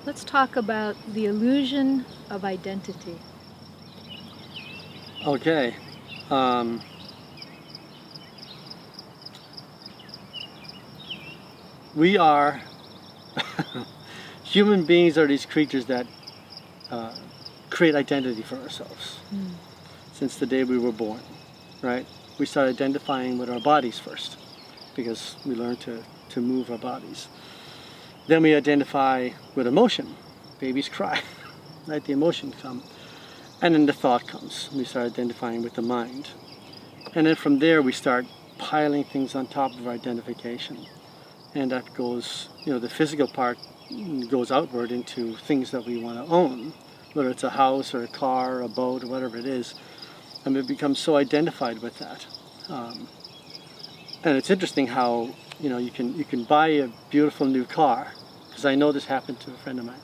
Let's talk about the illusion of identity. Okay. We are, human beings are these creatures that create identity for ourselves since the day we were born, right? We start identifying with our bodies first because we learn to move our bodies. Then we identify with emotion. Babies cry, right? The emotion comes. And then the thought comes. We start identifying with the mind. And then from there we start piling things on top of our identification. And that goes, the physical part goes outward into things that we want to own, whether it's a house or a car or a boat or whatever it is. And we become so identified with that. And it's interesting how, you can buy a beautiful new car, because I know this happened to a friend of mine.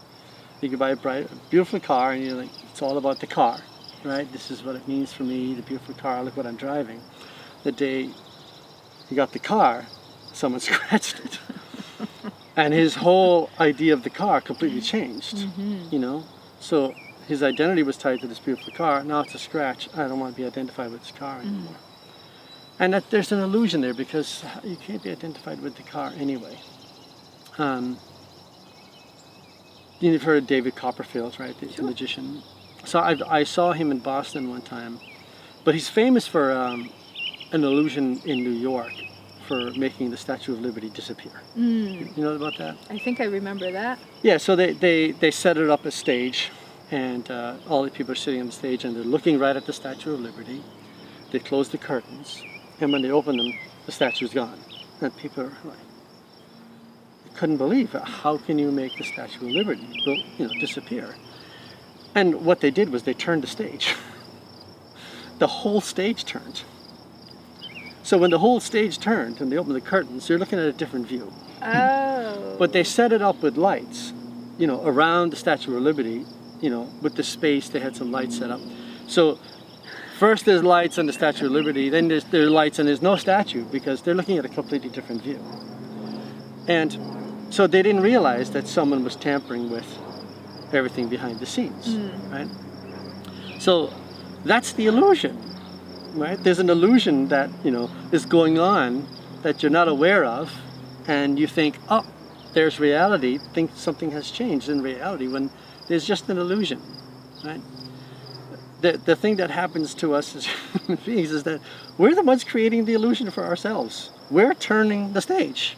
You can buy a beautiful car and you're like, it's all about the car, right? This is what it means for me, the beautiful car, look what I'm driving. The day he got the car, someone scratched it. And his whole idea of the car completely changed, So his identity was tied to this beautiful car. Now it's a scratch. I don't want to be identified with this car anymore. And that there's an illusion there because you can't be identified with the car anyway. You've heard of David Copperfield, right? The magician. So I saw him in Boston one time, but he's famous for an illusion in New York for making the Statue of Liberty disappear. You know about that? I think I remember that. Yeah, so they set it up as stage, and all the people are sitting on the stage and they're looking right at the Statue of Liberty. They close the curtains, and when they open them, the statue's gone. And people are like, couldn't believe, how can you make the Statue of Liberty disappear? And what they did was they turned the stage. The whole stage turned. So when the whole stage turned and they opened the curtains, you're looking at a different view. Oh. But they set it up with lights, around the Statue of Liberty, with the space, they had some lights set up. So first there's lights on the Statue of Liberty, then there's lights and there's no statue because they're looking at a completely different view. And so they didn't realize that someone was tampering with everything behind the scenes, right? So that's the illusion, right? There's an illusion that, is going on that you're not aware of, and you think, oh, there's reality, think something has changed in reality when there's just an illusion, right? The thing that happens to us as human beings is that we're the ones creating the illusion for ourselves. We're turning the stage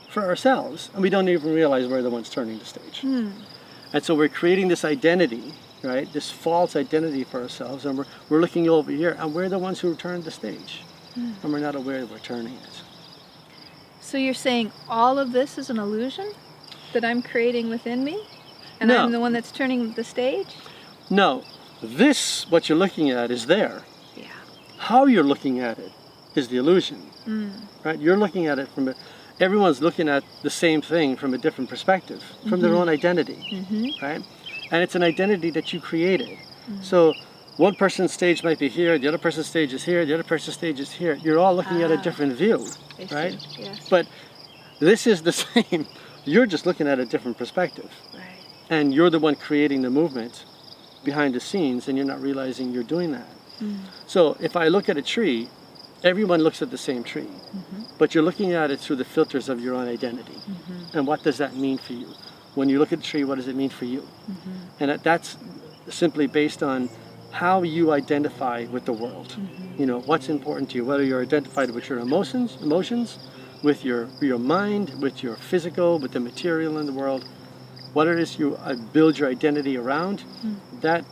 for ourselves, and we don't even realize we're the ones turning the stage. And so we're creating this identity, right? This false identity for ourselves, and we're looking over here, and we're the ones who turned the stage, and we're not aware that we're turning it. So you're saying all of this is an illusion that I'm creating within me, and No. I'm the one that's turning the stage? No, what you're looking at is there. Yeah. How you're looking at it is the illusion, right? You're looking at it everyone's looking at the same thing from a different perspective, from their own identity, right? And it's an identity that you created. So one person's stage might be here, the other person's stage is here, the other person's stage is here. You're all looking at a different view, right? Yes. But this is the same. You're just looking at a different perspective. Right. And you're the one creating the movement behind the scenes, and you're not realizing you're doing that. So if I look at a tree, everyone looks at the same tree, but you're looking at it through the filters of your own identity. And what does that mean for you? When you look at the tree, what does it mean for you? And that's simply based on how you identify with the world. What's important to you, whether you're identified with your emotions, with your mind, with your physical, with the material in the world, what it is you build your identity around, that